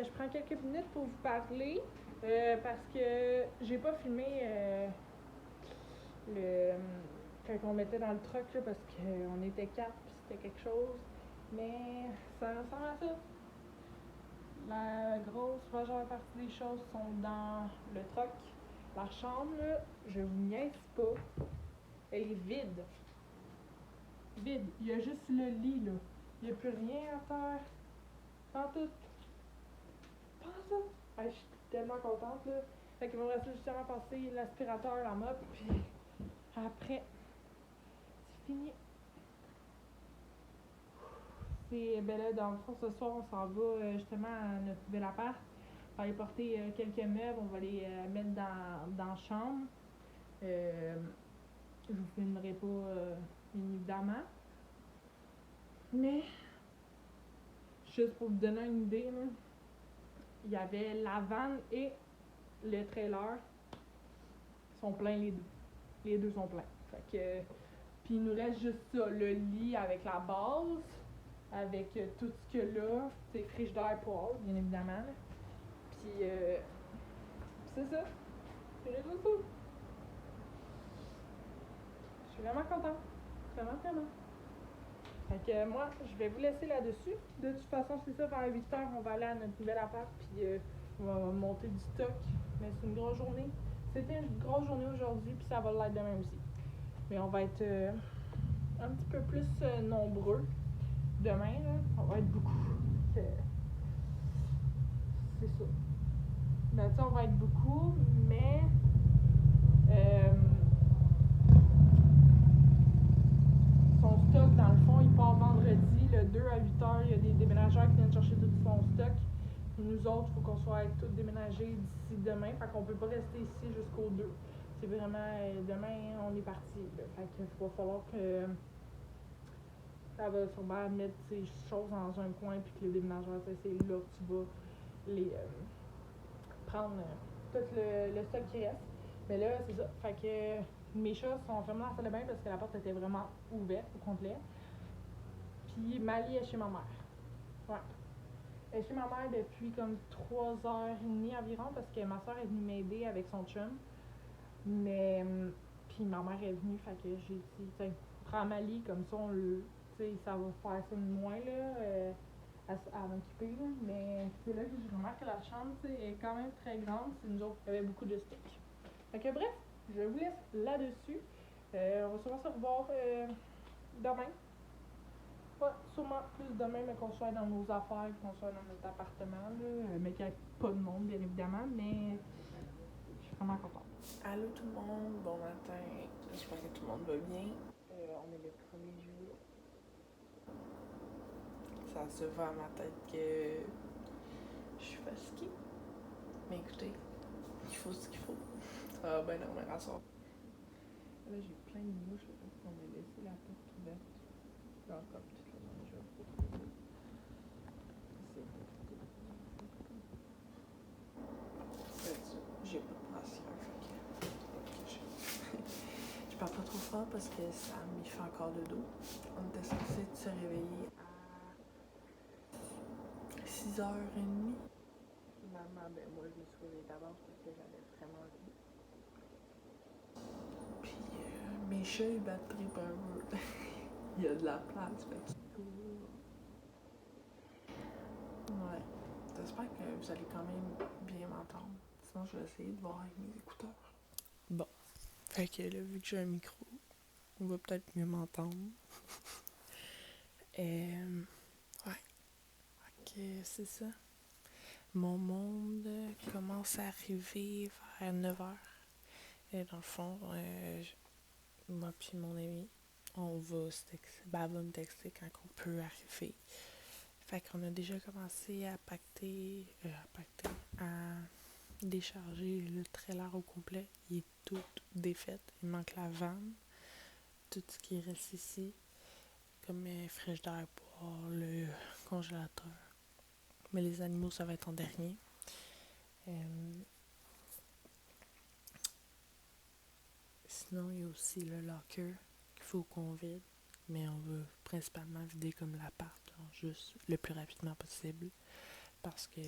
je prends quelques minutes pour vous parler parce que j'ai pas filmé le quand on mettait dans le truck là, parce qu'on était quatre puis c'était quelque chose. Mais ça ressemble à ça. La grosse majeure partie des choses sont dans le truck. La chambre, là, je vous niaise pas, elle est vide. Vide. Il y a juste le lit là. Il n'y a plus rien à faire. Pas tout. Pas tout. Je suis tellement contente là. Fait qu'il va me rester justement passer l'aspirateur, la mop, puis après, c'est fini. Ben là, dans le fond, ce soir, on s'en va justement à notre nouvel appart. On va aller porter quelques meubles, on va les mettre dans la chambre. Je vous filmerai pas, évidemment. Mais, juste pour vous donner une idée, là, il y avait la vanne et le trailer. Ils sont pleins les deux. Les deux sont pleins. Fait que, puis il nous reste juste ça, le lit avec la base, avec tout ce que là, c'est frigidaire poêle, bien évidemment. Là. Puis c'est ça. C'est juste ça. Je suis vraiment contente. Vraiment, vraiment. Fait que moi, je vais vous laisser là-dessus. De toute façon, c'est ça, vers 8h, on va aller à notre nouvel appart, puis on va monter du stock. Mais c'est une grosse journée. C'était une grosse journée aujourd'hui, puis ça va l'être demain aussi. Mais on va être un petit peu plus nombreux. Demain, là, on va être beaucoup. C'est ça. Ben, tu sais, on va être beaucoup, mais son stock, dans le fond, il part vendredi, le 2 à 8h. Il y a des déménageurs qui viennent chercher tout son stock. Nous autres, il faut qu'on soit tous déménagés d'ici demain. Fait qu'on peut pas rester ici jusqu'au 2. C'est vraiment, demain, on est parti. Fait qu'il va falloir que ça va sûrement mettre ces choses dans un coin, puis que les déménageurs, c'est là que tu vas les prendre tout le stock qui reste. Mais là, c'est ça. Fait que mes chats sont fermés dans la salle de bain parce que la porte était vraiment ouverte au complet. Puis Mali est chez ma mère. Ouais. Elle est chez ma mère depuis comme 3h30 environ parce que ma soeur est venue m'aider avec son chum. Mais puis ma mère est venue, fait que j'ai dit, tiens, prends Mali, comme ça, ça va faire ça de moins, là, à m'occuper, là. Mais c'est là que j'ai remarqué que la chambre, est quand même très grande. C'est nous autres qui avait beaucoup de stock. Fait que bref, je vous laisse là-dessus. On va sûrement se revoir demain. Pas sûrement plus demain, mais qu'on soit dans nos affaires, qu'on soit dans notre appartement, là, mais qu'il n'y ait pas de monde, bien évidemment. Mais je suis vraiment contente. Allô tout le monde, bon matin, j'espère que tout le monde va bien. On est le premier jour. Ça se voit à ma tête que je suis fatiguée. Mais écoutez, il faut ce qu'il faut. Ça va bien dormir à soir. Là, j'ai plein de mouches parce qu'on a laissé la porte ouverte. Genre comme toute la journée, je vais retrouver J'ai pas de brassière, fait que je parle pas trop fort parce que ça m'y fait encore de dos. On était censé se réveiller à 6h30. Finalement, ben moi, je me suis réveillée d'avance parce que j'avais vraiment envie. Puis mes chats, ils battent très peu. Il y a de la place, fait qu'ils courent. Ouais. J'espère que vous allez quand même bien m'entendre. Sinon, je vais essayer de voir avec mes écouteurs. Bon. Fait que là, vu que j'ai un micro, on va peut-être mieux m'entendre. Ouais. Fait que c'est ça. Mon monde commence à arriver vers 9h. Et dans le fond, moi puis mon ami, on va se texter. Ben, elle va me texter quand on peut arriver. Fait qu'on a déjà commencé à à décharger le trailer au complet. Il est tout défait. Il manque la vanne. Tout ce qui reste ici, comme frigidaire, poêle, le congélateur. Mais les animaux, ça va être en dernier. Sinon, il y a aussi le locker qu'il faut qu'on vide. Mais on veut principalement vider comme l'appart, juste le plus rapidement possible. parce que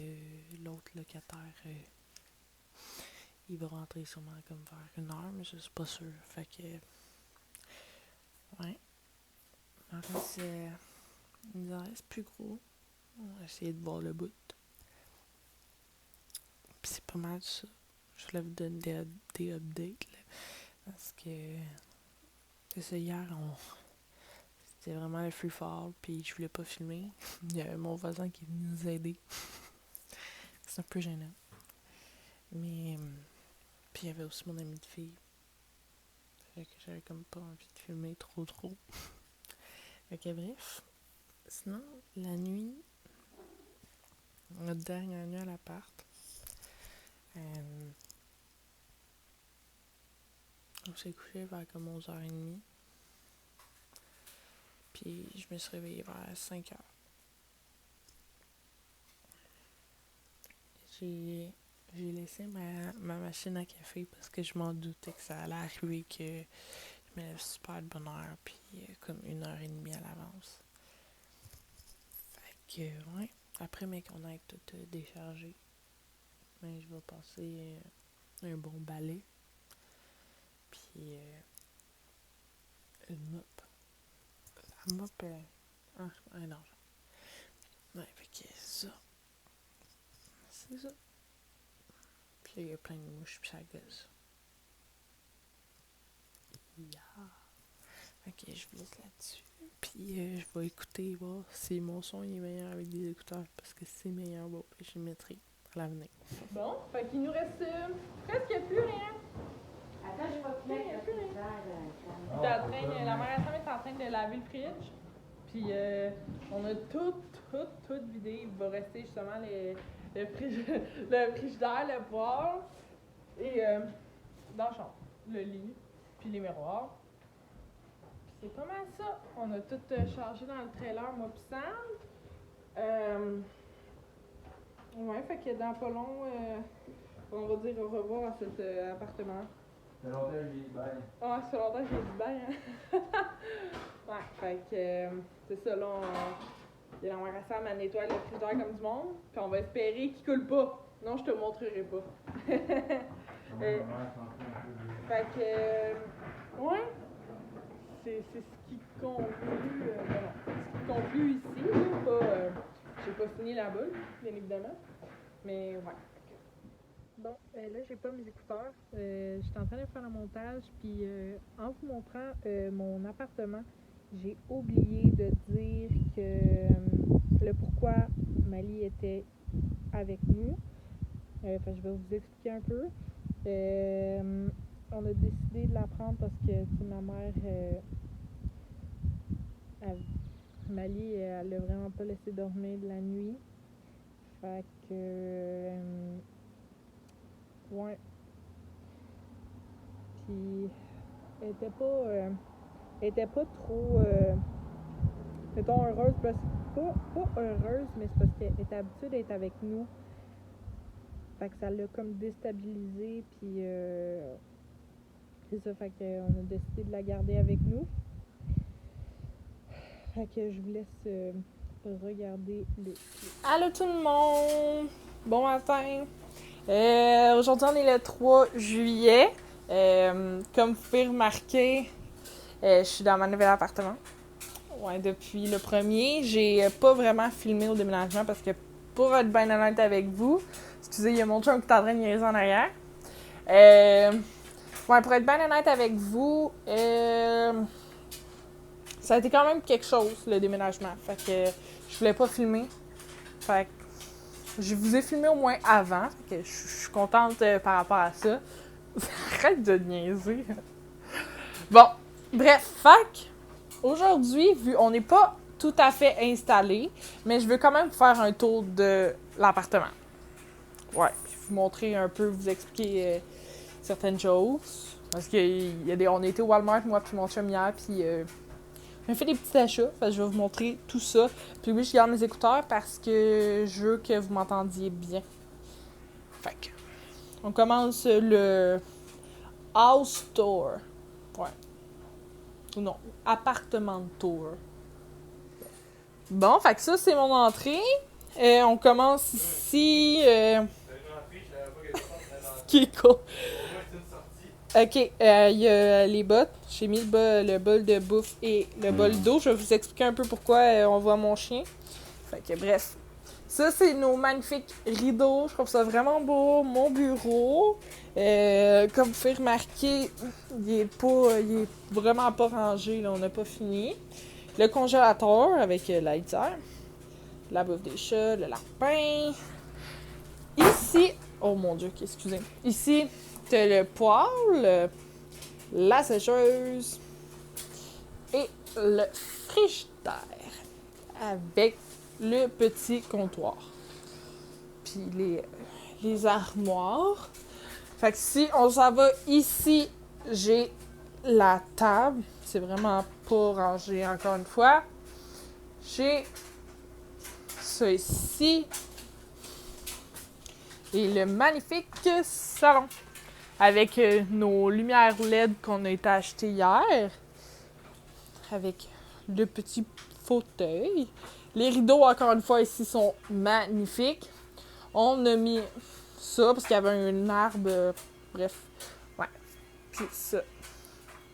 l'autre locataire, il va rentrer sûrement comme vers 1h, mais je suis pas sûre. Fait que, ouais. En reste, il en reste plus gros. On va essayer de voir le bout. Puis c'est pas mal ça. Je voulais vous donner des updates, là, parce que c'est ça, hier, c'était vraiment le free fall, puis je voulais pas filmer. Il y a mon voisin qui est venu nous aider. C'est un peu gênant. Mais, puis il y avait aussi mon ami de fille. Fait que j'avais comme pas envie de filmer trop. Fait que bref. Sinon, la nuit, notre dernière nuit à l'appart, on s'est couché vers comme 11h30. Puis je me suis réveillée vers 5h. J'ai laissé ma machine à café parce que je m'en doutais que ça allait arriver, que je me lève super de bonne heure, puis comme 1h30 à l'avance. Fait que, ouais, après mes contacts tout déchargé, ben, je vais passer un bon balai, puis une mop. La mop, non. Ouais, fait que c'est ça. C'est ça. Puis là, il y a plein de mouches, puis ça gosse. Yeah. Ok, je vous laisse là-dessus. Puis je vais écouter, voir si mon son est meilleur avec des écouteurs. Parce que si c'est meilleur, bon, je le mettrai à l'avenir. Bon, fait qu'il nous reste presque plus rien. Attends, je vais te mettre La mère à Sam est en train de laver le fridge. Puis on a tout vidé. Il va rester justement le frigidaire, le poêle. Et dans la chambre, le lit, puis les miroirs. Puis c'est pas mal ça. On a tout chargé dans le trailer, moi pis Sam. Ouais, fait que dans pas long, on va dire au revoir à cet appartement. Ça fait longtemps que j'ai dit bye. Ah, ça fait longtemps que j'ai dit bye, hein. Ouais, fait que c'est ça, là, il y a la mère à Sam, elle nettoie le frigidaire comme du monde, puis on va espérer qu'il coule pas. Non, je te montrerai pas. Fait que, ouais, c'est ce qui conclut, ce qui conclut ici, là, pas, j'ai pas signé la boule, bien évidemment, mais ouais. Bon, là, j'ai pas mes écouteurs, j'étais en train de faire le montage, puis en vous montrant mon appartement, j'ai oublié de dire que le pourquoi Mali était avec nous. Je vais vous expliquer un peu. On a décidé de la prendre parce que ma mère, Mali, elle l'a vraiment pas laissé dormir de la nuit. Fait que, ouais. Puis, elle était pas trop, mettons, heureuse, parce pas heureuse, mais c'est parce qu'elle était habituée d'être avec nous. Fait que ça l'a comme déstabilisé, puis c'est ça, fait qu'on a décidé de la garder avec nous. Fait que je vous laisse regarder le clip. Allô tout le monde! Bon matin! Aujourd'hui on est le 3 juillet. Comme vous pouvez remarquer, je suis dans mon nouvel appartement. Ouais, depuis le premier. J'ai pas vraiment filmé au déménagement parce que, pour être bien honnête avec vous, excusez, il y a mon chum qui est en train de niaiser en arrière. Ouais, pour être bien honnête avec vous, ça a été quand même quelque chose, le déménagement. Fait que je voulais pas filmer. Fait que je vous ai filmé au moins avant. Fait que je suis contente par rapport à ça. Arrête de niaiser. Bon, bref, fait aujourd'hui, on n'est pas tout à fait installé, mais je veux quand même faire un tour de l'appartement. Ouais, puis vous montrer un peu, vous expliquer certaines choses. Parce on était au Walmart, moi puis mon chum hier, puis j'ai fait des petits achats. Fait que je vais vous montrer tout ça. Puis oui, je garde mes écouteurs parce que je veux que vous m'entendiez bien. Fait que on commence le house tour. Ouais. Ou non, appartement tour. Bon, fait que ça, c'est mon entrée. On commence ici. Qui est cool. Ok, il y a les bottes. J'ai mis le bol de bouffe et le bol d'eau. Je vais vous expliquer un peu pourquoi on voit mon chien. Fait que bref. Ça, c'est nos magnifiques rideaux. Je trouve ça vraiment beau. Mon bureau. Comme vous pouvez remarquer, il est vraiment pas rangé. Là, on n'a pas fini. Le congélateur avec la litière. La bouffe des chats, le lapin. Ici, oh mon Dieu, excusez. Ici, t'as le poêle, la sécheuse et le frigidaire avec le petit comptoir. Puis les armoires. Fait que si on s'en va ici, j'ai la table. C'est vraiment pas rangé encore une fois. J'ai ça ici. Et le magnifique salon. Avec nos lumières LED qu'on a été achetées hier. Avec le petit fauteuil. Les rideaux, encore une fois, ici sont magnifiques. On a mis ça parce qu'il y avait un arbre. Bref. Ouais. Puis ça.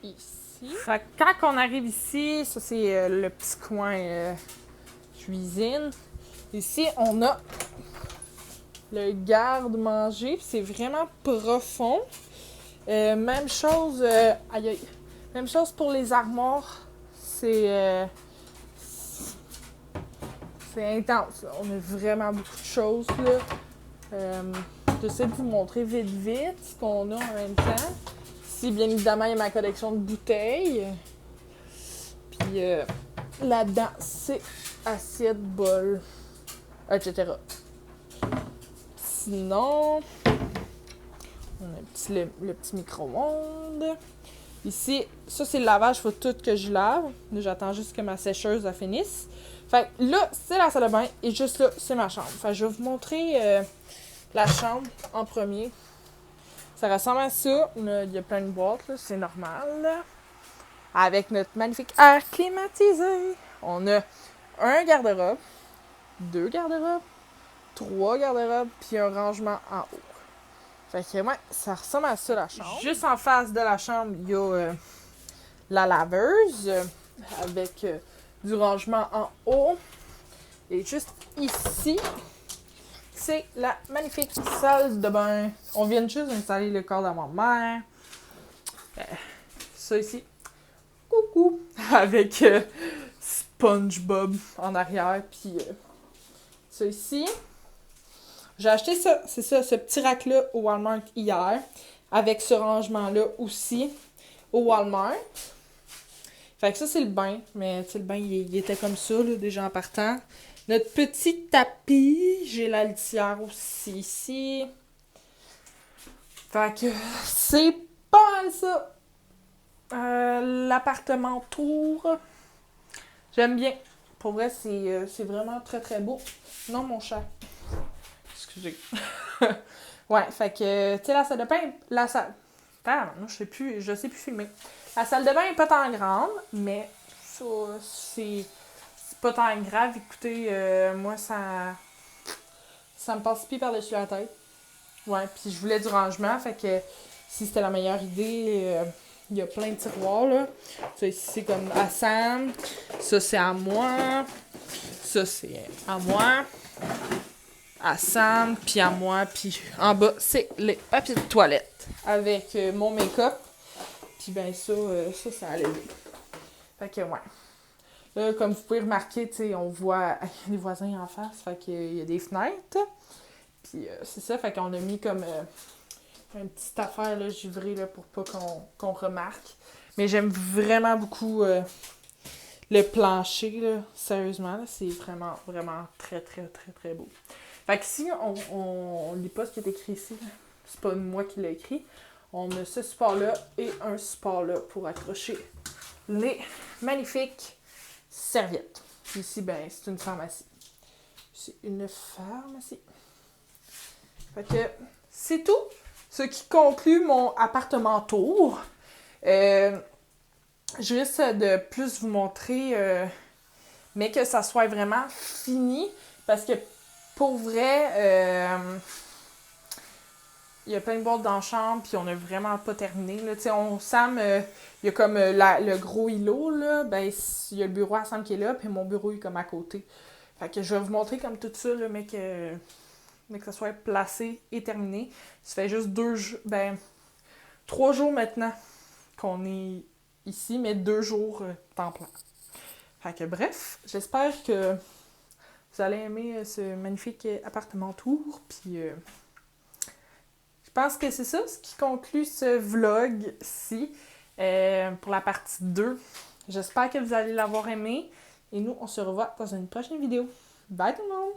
Ici. Fait que quand on arrive ici, ça c'est le petit coin cuisine. Ici, on a le garde-manger, c'est vraiment profond. Même chose, même chose pour les armoires. C'est intense. Là. On a vraiment beaucoup de choses. J'essaie de vous montrer vite ce qu'on a en même temps. Ici, bien évidemment, il y a ma collection de bouteilles. Puis là-dedans, c'est assiette, bol, etc. Sinon, on a le petit micro-ondes. Ici, ça c'est le lavage, il faut tout que je lave. Là, j'attends juste que ma sécheuse la finisse. Fait que là, c'est la salle de bain et juste là, c'est ma chambre. Fait que je vais vous montrer la chambre en premier. Ça ressemble à ça. Il y a plein de boîtes, là, c'est normal. Avec notre magnifique air climatisé. On a un garde-robe, 2 garde-robes, 3 garde-robes, puis un rangement en haut. Fait que, ouais, ça ressemble à ça, la chambre. Juste en face de la chambre, il y a la laveuse avec du rangement en haut. Et juste ici, c'est la magnifique salle de bain. On vient juste d'installer le corps de ma mère. Ça ici, coucou, avec SpongeBob en arrière, puis ça ici. J'ai acheté ça, c'est ça, ce petit rack-là au Walmart hier, avec ce rangement-là aussi au Walmart. Fait que ça, c'est le bain, mais tu sais, le bain, il était comme ça, là, déjà en partant. Notre petit tapis, j'ai la litière aussi ici. Fait que c'est pas mal ça. L'appartement tour, j'aime bien. Pour vrai, c'est vraiment très très beau. Non, mon chat. Excusez. Ouais, fait que, tu sais, la salle de bain, je sais plus filmer. La salle de bain est pas tant grande, mais ça, c'est pas tant grave. Écoutez, moi, ça me passe pied par-dessus la tête. Ouais, puis je voulais du rangement, fait que si c'était la meilleure idée, il y a plein de tiroirs, là. Ça, ici, c'est comme à Sam. Ça, c'est à moi. Ça, c'est à moi. À Sam, puis à moi, puis en bas, c'est les papiers de toilette avec mon make-up. Puis ben ça allait bien. Fait que ouais. Là, comme vous pouvez remarquer, tu sais, on voit les voisins en face, fait qu'il y a des fenêtres. Puis c'est ça, fait qu'on a mis comme une petite affaire là, givrée là, pour pas qu'on remarque. Mais j'aime vraiment beaucoup le plancher, là, sérieusement, là, c'est vraiment, vraiment très, très, très, très beau. Fait que si on lit pas ce qui est écrit ici, c'est pas moi qui l'ai écrit, on a ce support-là et un support-là pour accrocher les magnifiques serviettes. Ici, ben, c'est une pharmacie. C'est une pharmacie. Fait que c'est tout. Ce qui conclut mon appartement tour. Je risque de plus vous montrer, mais que ça soit vraiment fini, parce que pour vrai, il y a plein de boîtes dans la chambre, puis on a vraiment pas terminé. Là. Tu sais, Sam, il y a comme le gros îlot, là, ben, il y a le bureau à Sam qui est là, puis mon bureau est comme à côté. Fait que je vais vous montrer comme tout ça, là, mais que ça soit placé et terminé. Ça fait juste 3 jours maintenant qu'on est ici, mais 2 jours temps plein. Fait que bref, j'espère que vous allez aimer ce magnifique appartement tour, puis je pense que c'est ça ce qui conclut ce vlog-ci pour la partie 2. J'espère que vous allez l'avoir aimé, et nous, on se revoit dans une prochaine vidéo. Bye tout le monde!